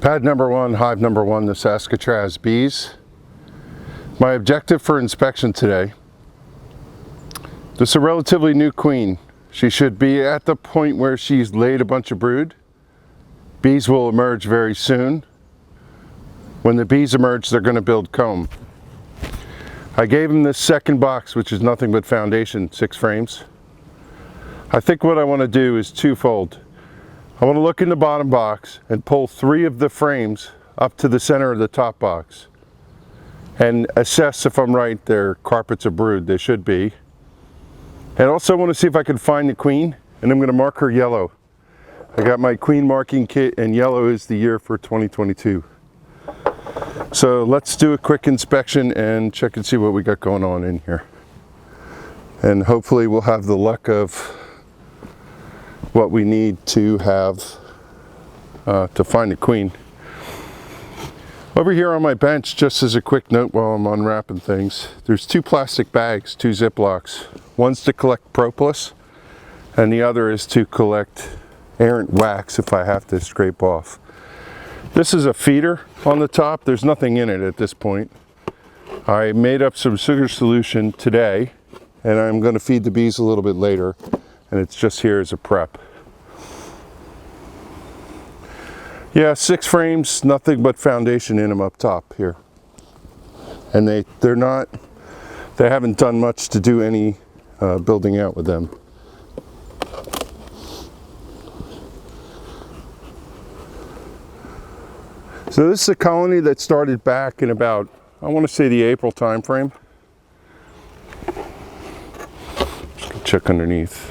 Pad number one, hive number one, the Saskatraz bees. My objective for inspection today, this is a relatively new queen. She should be at the point where she's laid a bunch of brood. Bees will emerge very soon. When the bees emerge, they're going to build comb. I gave them this second box, which is nothing but foundation, 6 frames. I think what I want to do is twofold. I want to look in the bottom box and pull 3 of the frames up to the center of the top box and assess if I'm right, they're carpets of brood. They should be. And also want to see if I can find the queen, and I'm going to mark her yellow. I got my queen marking kit, and yellow is the year for 2022. So let's do a quick inspection and check and see what we got going on in here. And hopefully we'll have the luck of what we need to have to find a queen. Over here on my bench, just as a quick note while I'm unwrapping things, there's 2 plastic bags, 2 Ziplocs. One's to collect propolis, and the other is to collect errant wax if I have to scrape off. This is a feeder on the top. There's nothing in it at this point. I made up some sugar solution today, and I'm going to feed the bees a little bit later, and it's just here as a prep. Yeah, 6 frames, nothing but foundation in them up top here. And they haven't done much to do any building out with them. So this is a colony that started back in about, I want to say, the April time frame. Check underneath.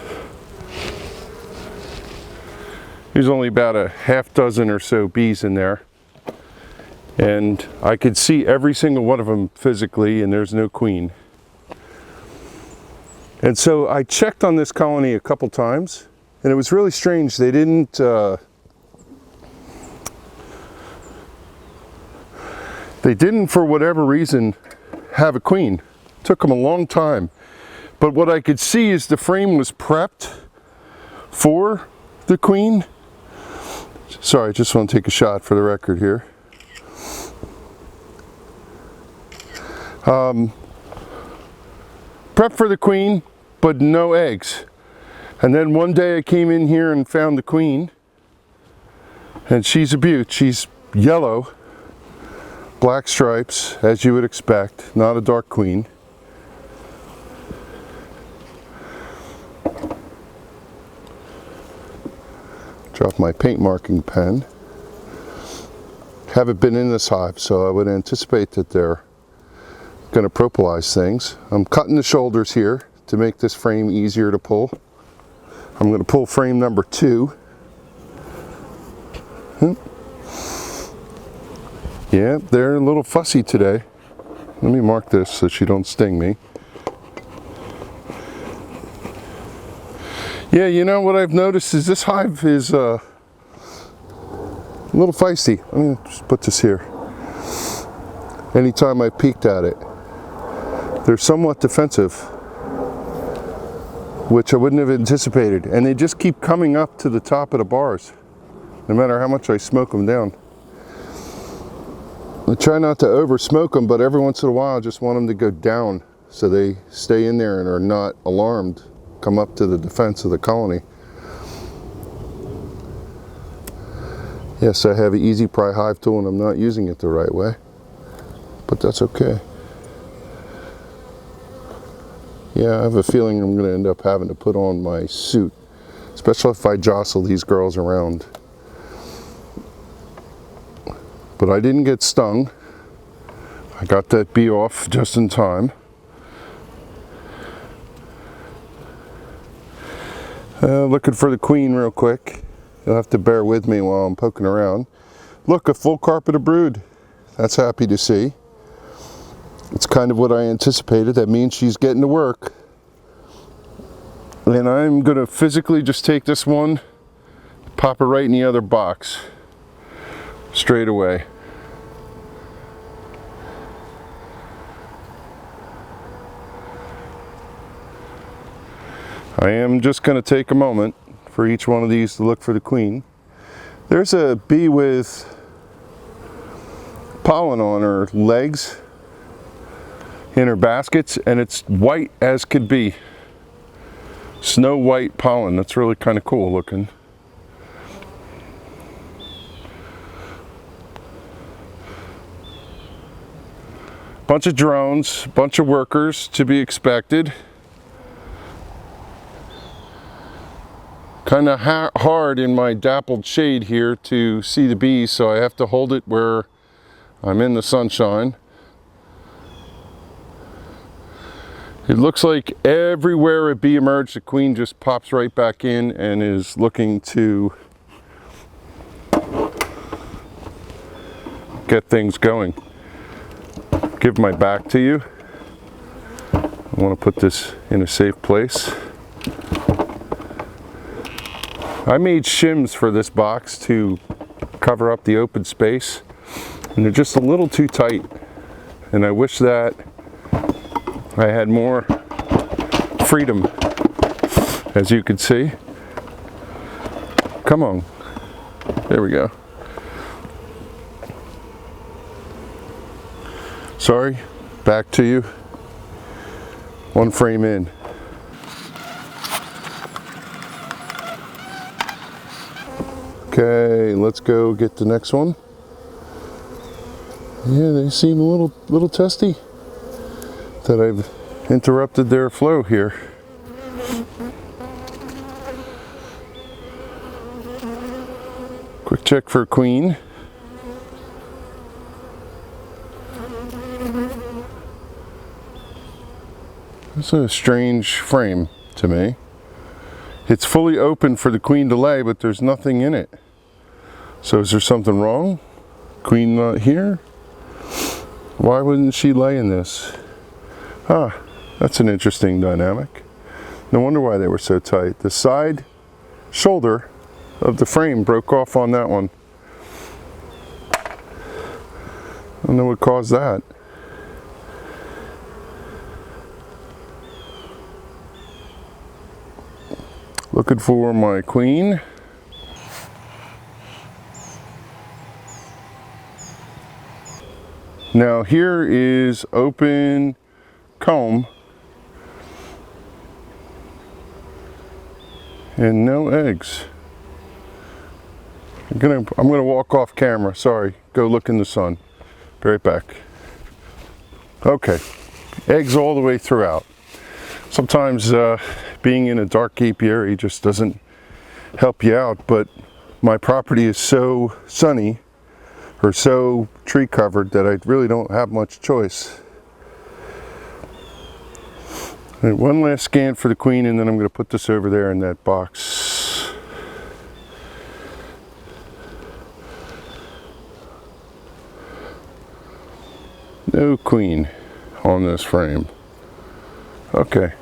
There's only about a half dozen or so bees in there, and I could see every single one of them physically, and there's no queen. And so I checked on this colony a couple times, and it was really strange. They didn't for whatever reason have a queen. It took them a long time, but what I could see is the frame was prepped for the queen. Sorry, I just want to take a shot for the record here. Prep for the queen, but no eggs. And then one day I came in here and found the queen, and she's a beaut. She's yellow, black stripes, as you would expect, not a dark queen. Drop my paint marking pen. Haven't been in this hive, so I would anticipate that they're going to propolis things. I'm cutting the shoulders here to make this frame easier to pull. I'm going to pull frame number 2. Yeah, they're a little fussy today. Let me mark this so she don't sting me. Yeah, you know what I've noticed is this hive is a little feisty. I'm going to just put this here. Anytime I peeked at it, they're somewhat defensive, which I wouldn't have anticipated. And they just keep coming up to the top of the bars, no matter how much I smoke them down. I try not to over smoke them, but every once in a while I just want them to go down so they stay in there and are not alarmed. Come up to the defense of the colony. Yes, I have an easy pry hive tool and I'm not using it the right way, but that's okay. Yeah, I have a feeling I'm going to end up having to put on my suit, especially if I jostle these girls around. But I didn't get stung. I got that bee off just in time. Looking for the queen real quick. You'll have to bear with me while I'm poking around. Look, a full carpet of brood. That's happy to see. It's kind of what I anticipated. That means she's getting to work. And I'm going to physically just take this one, pop her right in the other box, straight away. I am just going to take a moment for each one of these to look for the queen. There's a bee with pollen on her legs, in her baskets, and it's white as could be. Snow white pollen. That's really kind of cool looking. Bunch of drones, bunch of workers to be expected. Kind of hard in my dappled shade here to see the bees, so I have to hold it where I'm in the sunshine. It looks like everywhere a bee emerged, the queen just pops right back in and is looking to get things going. Give my back to you. I want to put this in a safe place. I made shims for this box to cover up the open space, and they're just a little too tight, and I wish that I had more freedom, as you can see. Come on, there we go. Sorry, back to you. One frame in. Okay, let's go get the next one. Yeah, they seem a little testy that I've interrupted their flow here. Quick check for queen. It's a strange frame to me. It's fully open for the queen to lay, but there's nothing in it. So is there something wrong? Queen not here? Why wouldn't she lay in this? Ah, that's an interesting dynamic. No wonder why they were so tight. The side shoulder of the frame broke off on that one. I don't know what caused that. Looking for my queen. Now here is open comb and no eggs. I'm gonna walk off camera. Sorry, go look in the sun. Be right back. Okay, eggs all the way throughout. Sometimes being in a dark apiary just doesn't help you out, but my property is so sunny or so tree covered that I really don't have much choice. And one last scan for the queen, and then I'm going to put this over there in that box. No queen on this frame. Okay.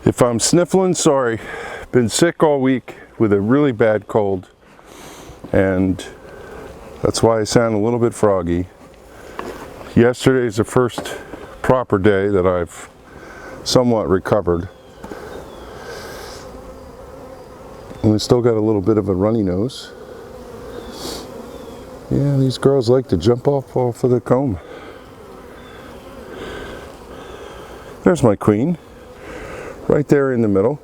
If I'm sniffling, sorry. Been sick all week with a really bad cold, and that's why I sound a little bit froggy. Yesterday is the first proper day that I've somewhat recovered. And I still got a little bit of a runny nose. Yeah, these girls like to jump off of the comb. There's my queen. Right there in the middle,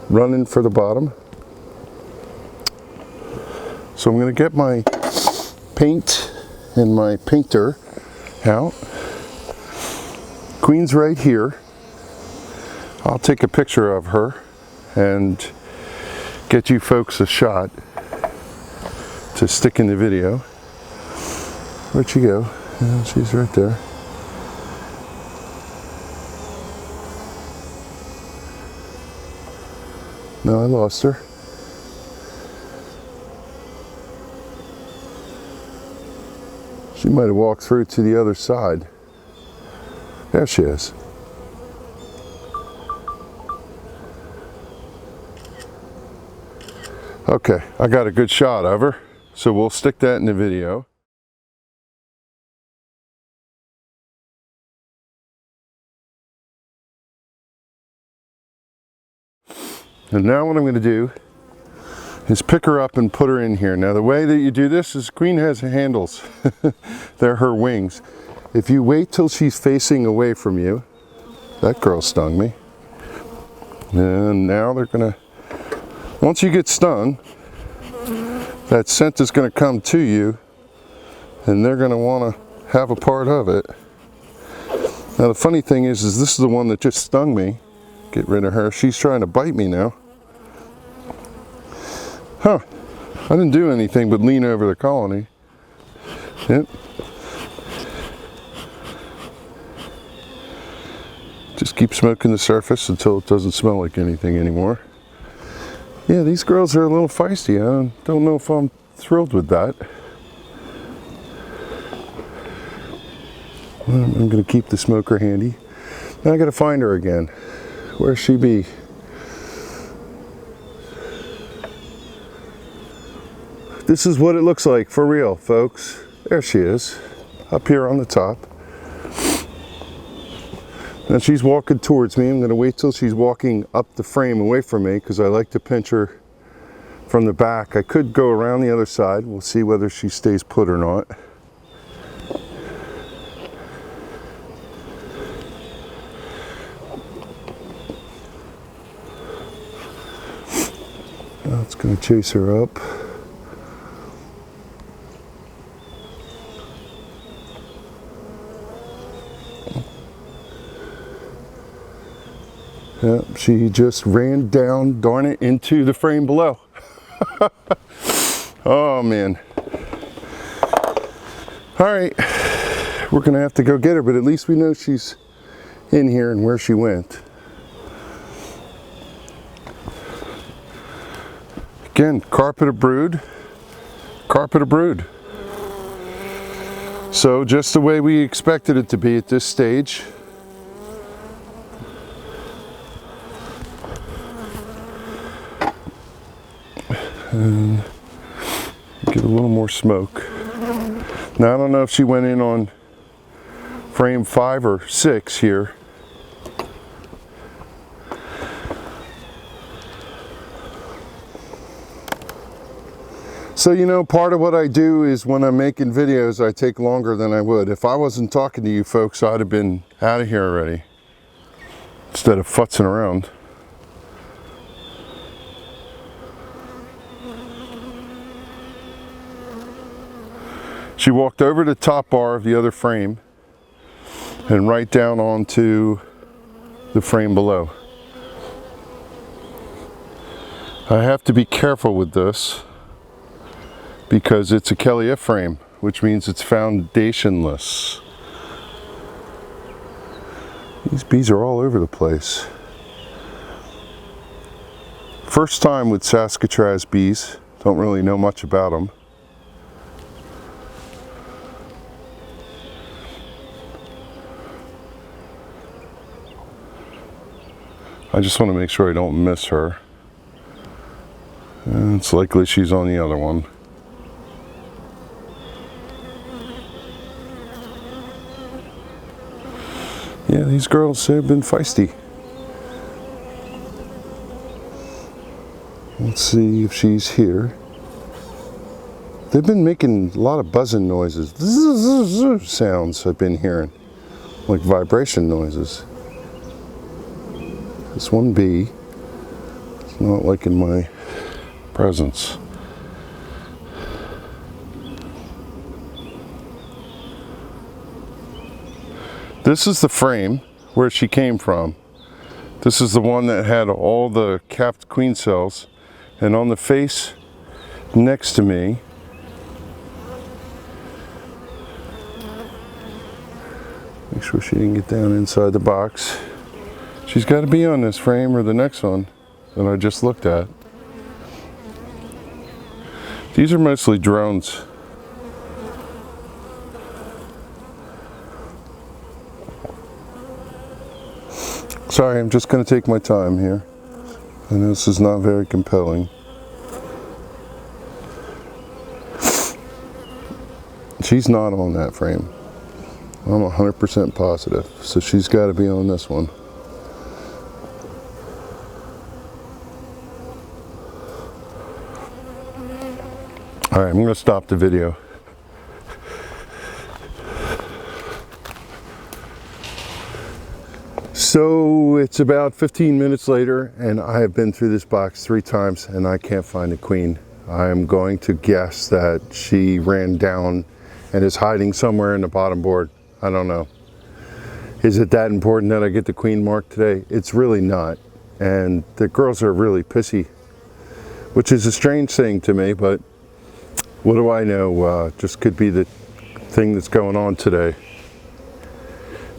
running for the bottom. So I'm going to get my paint and my painter out. Queen's right here. I'll take a picture of her and get you folks a shot to stick in the video. Where'd she go? Yeah, she's right there. No, I lost her. She might have walked through to the other side. There she is. Okay, I got a good shot of her, so we'll stick that in the video. And now what I'm going to do is pick her up and put her in here. Now the way that you do this is queen has handles. They're her wings. If you wait till she's facing away from you, that girl stung me. And now they're gonna, once you get stung, that scent is gonna come to you and they're gonna wanna have a part of it. Now the funny thing is this is the one that just stung me. Get rid of her. She's trying to bite me now. Huh, I didn't do anything but lean over the colony. Yep. Just keep smoking the surface until it doesn't smell like anything anymore. Yeah, these girls are a little feisty. I don't know if I'm thrilled with that. I'm going to keep the smoker handy. Now I got to find her again. Where's she be? This is what it looks like for real, folks. There she is, up here on the top. Now she's walking towards me. I'm going to wait till she's walking up the frame away from me because I like to pinch her from the back. I could go around the other side. We'll see whether she stays put or not. Now it's going to chase her up. Yep, she just ran down, darn it, into the frame below. Oh man. All right, we're gonna have to go get her, but at least we know she's in here and where she went. Again, carpet of brood, carpet of brood. So just the way we expected it to be at this stage. And get a little more smoke. Now I don't know if she went in on frame 5 or 6 here. So you know, part of what I do is when I'm making videos I take longer than I would. If I wasn't talking to you folks, I'd have been out of here already instead of futzing around. She walked over the top bar of the other frame and right down onto the frame below. I have to be careful with this because it's a Kelly frame, which means it's foundationless. These bees are all over the place. First time with Saskatraz bees, don't really know much about them. I just want to make sure I don't miss her. And it's likely she's on the other one. Yeah, these girls have been feisty. Let's see if she's here. They've been making a lot of buzzing noises. Sounds I've been hearing, like vibration noises. This one bee is not liking my presence. This is the frame where she came from. This is the one that had all the capped queen cells, and on the face next to me make sure she didn't get down inside the box. She's got to be on this frame or the next one that I just looked at. These are mostly drones. Sorry, I'm just going to take my time here. I know this is not very compelling. She's not on that frame. I'm 100% positive. So she's got to be on this one. All right, I'm going to stop the video. So it's about 15 minutes later, and I have been through this box 3 times and I can't find the queen. I'm going to guess that she ran down and is hiding somewhere in the bottom board. I don't know. Is it that important that I get the queen marked today? It's really not. And the girls are really pissy, which is a strange thing to me, but what do I know? Just could be the thing that's going on today.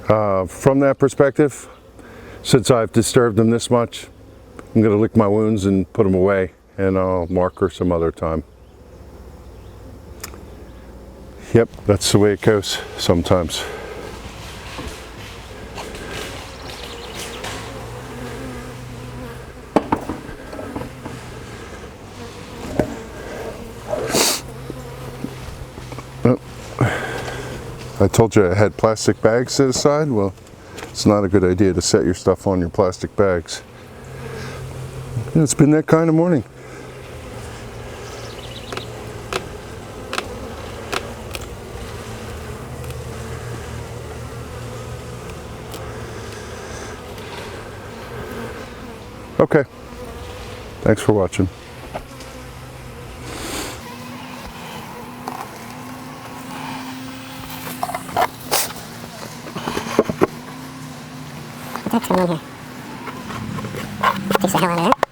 From that perspective, since I've disturbed them this much, I'm going to lick my wounds and put them away, and I'll mark her some other time. Yep, that's the way it goes sometimes. Oh, I told you I had plastic bags set aside. Well, it's not a good idea to set your stuff on your plastic bags. It's been that kind of morning. Okay, thanks for watching. Takes the hell out of it.